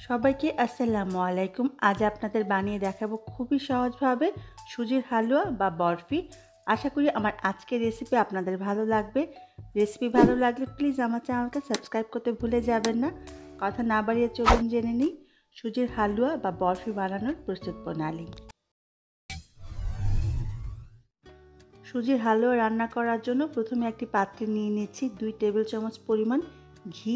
সবাইকে আসসালামু আলাইকুম। আজ আপনাদের বানিয়ে দেখাবো খুবই সহজভাবে সুজির হালুয়া বা বরফি। আশা করি আমার আজকের রেসিপি আপনাদের ভালো লাগবে। রেসিপি ভালো লাগলে প্লিজ আমার চ্যানেলকে সাবস্ক্রাইব করতে ভুলে যাবেন না। কথা না বাড়িয়ে চলুন জেনে নিই সুজির হালুয়া বা বরফি বানানোর প্রস্তুত প্রণালী। সুজির হালুয়া রান্না করার জন্য প্রথমে একটি পাত্রে নিয়ে নিচ্ছি 2 টেবিল চামচ পরিমাণ ঘি।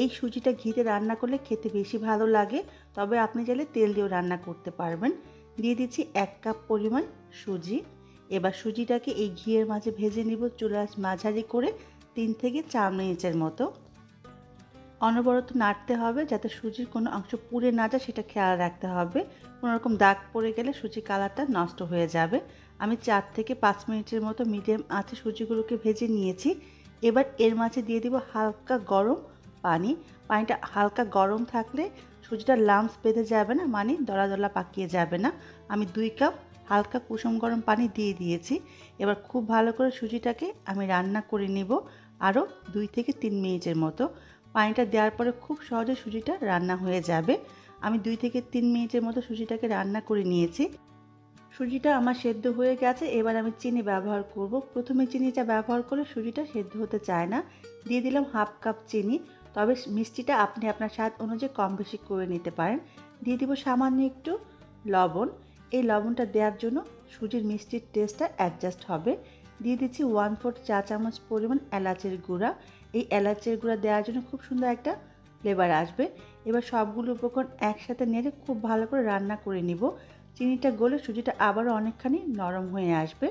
এই সুজিটা ঘিতে রান্না করলে খেতে বেশি ভালো লাগে, তবে আপনি চাইলে তেল দিয়েও রান্না করতে পারবেন। দিয়ে দিচ্ছি 1 কাপ পরিমাণ সুজি। এবার সুজিটাকে এই ঘিয়ের মাঝে ভেজে নিব চুলার মাঝারি করে 3 থেকে 4 মিনিটের মতো। অনবরত নাড়তে হবে যাতে সুজির কোনো অংশ পুড়ে না যায়, সেটা খেয়াল রাখতে হবে। কোনো রকম দাগ পড়ে গেলে সুজির কালারটা নষ্ট হয়ে যাবে। আমি 4 থেকে 5 মিনিটের মতো মিডিয়াম আঁচে সুজিগুলোকে ভেজে নিয়েছি। এবার এর মাঝে দিয়ে দিব হালকা গরম পানি। পানিটা হালকা গরম থাকলে সুজিটা লাম্পস বেঁধে যাবে না, মানে দলা দলা পাকিয়ে যাবে না। আমি 2 কাপ হালকা কুসুম গরম পানি দিয়ে দিয়েছি। এবার খুব ভালো করে সুজিটাকে আমি রান্না করে নেব আরও 2 থেকে 3 মিনিটের মতো। পানিটা দেওয়ার পরে খুব সহজে সুজিটা রান্না হয়ে যাবে। আমি 2 থেকে 3 মিনিটের মতো সুজিটাকে রান্না করে নিয়েছি। সুজিটা আমার সেদ্ধ হয়ে গেছে। এবার আমি চিনি ব্যবহার করব। প্রথমে চিনিটা ব্যবহার করলে সুজিটা সেদ্ধ হতে চায় না। দিয়ে দিলাম হাফ কাপ চিনি, তবে মিষ্টিটা আপনি আপনার স্বাদ অনুযায়ী কম বেশি করে নিতে পারেন। দিয়ে দিব সামান্য একটু লবণ। এই লবণটা দেওয়ার জন্য সুজির মিষ্টির টেস্টটা অ্যাডজাস্ট হবে। দিয়ে দিচ্ছি 1/4 চা চামচ পরিমাণ এলাচের গুঁড়া। এই এলাচের গুঁড়া দেওয়ার জন্য খুব সুন্দর একটা ফ্লেভার আসবে। এবার সবগুলো উপকরণ একসাথে নেড়ে খুব ভালো করে রান্না করে নিব। চিনিটা গলে সুজিটা আবারও অনেকখানি নরম হয়ে আসবে।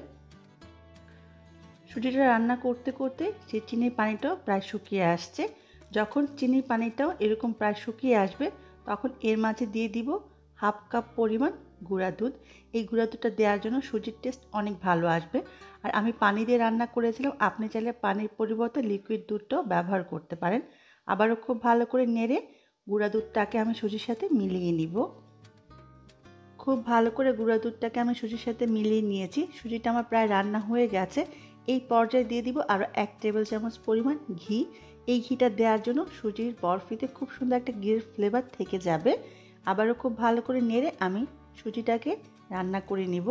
সুজিটা রান্না করতে করতে সেই চিনির পানিটাও প্রায় শুকিয়ে আসছে। যখন চিনির পানিটাও এরকম প্রায় শুকিয়ে আসবে, তখন এর মাঝে দিয়ে দিব হাফ কাপ পরিমাণ গুঁড়া দুধ। এই গুঁড়া দুধটা দেওয়ার জন্য সুজির টেস্ট অনেক ভালো আসবে। আর আমি পানি দিয়ে রান্না করেছিলাম, আপনি চাইলে পানির পরিবর্তে লিকুইড দুধটাও ব্যবহার করতে পারেন। আবারও খুব ভালো করে নেড়ে গুঁড়া দুধটাকে আমি সুজির সাথে মিলিয়ে নিব। খুব ভালো করে গুঁড়া দুধটাকে আমি সুজির সাথে মিলিয়ে নিয়েছি। সুজিটা আমার প্রায় রান্না হয়ে গেছে। এই পর্যায়ে দিয়ে দিব আরও 1 টেবিল চামচ পরিমাণ ঘি। এই ঘিটা দেওয়ার জন্য সুজির বরফিতে খুব সুন্দর একটা ঘির ফ্লেভার থেকে যাবে। আবারও খুব ভালো করে নেড়ে আমি সুজিটাকে রান্না করে নিব।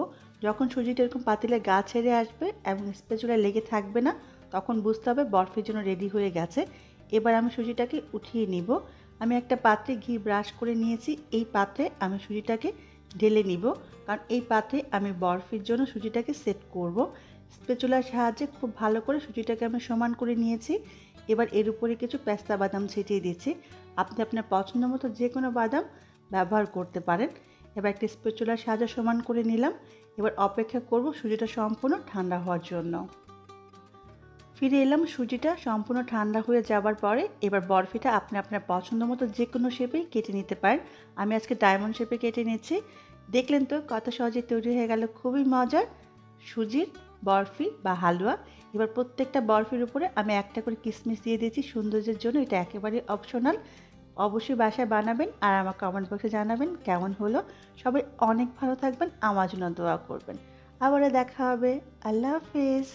যখন সুজিটা এরকম পাতিলে গা ছেড়ে আসবে এবং স্প্যাচুলায় লেগে থাকবে না, তখন বুঝতে হবে বরফির জন্য রেডি হয়ে গেছে। এবার আমি সুজিটাকে উঠিয়ে নিব। আমি একটা পাত্রে ঘি ব্রাশ করে নিয়েছি। এই পাত্রে আমি সুজিটাকে ঢেলে নিব, কারণ এই পাত্রে আমি বরফির জন্য সুজিটাকে সেট করব। স্প্যাচুলার সাহায্যে খুব ভালো করে সুজিটাকে আমি সমান করে নিয়েছি। এবার এর উপরে কিছু পেস্তা বাদাম ছিটিয়ে দিচ্ছি। আপনি আপনার পছন্দ মতো যে কোনো বাদাম ব্যবহার করতে পারেন। এবার একটি স্প্যাচুলার সাহায্যে সমান করে নিলাম। এবার অপেক্ষা করব সুজিটা সম্পূর্ণ ঠান্ডা হওয়ার জন্য। ফিরে এলাম সুজিটা সম্পূর্ণ ঠান্ডা হয়ে যাওয়ার পরে। এবার বরফিটা আপনি আপনার পছন্দ মতো যে কোনো শেপেই কেটে নিতে পারেন। আমি আজকে ডায়মন্ড শেপে কেটে নিচ্ছি। দেখলেন তো কত সহজে তৈরি হয়ে গেল খুবই মজার সুজির বরফি বা হালুয়া। এবার প্রত্যেকটা বরফির উপরে আমি একটা করে কিশমিশ দিয়ে দিয়েছি সৌন্দর্যের জন্য। এটা একেবারে অপশনাল। অবশ্যই বাসায় বানাবেন আর আমার কমেন্ট বক্সে জানাবেন কেমন হলো। সবাই অনেক ভালো থাকবেন, আমার জন্য দোয়া করবেন। আবারও দেখা হবে। আল্লাহ হাফেজ।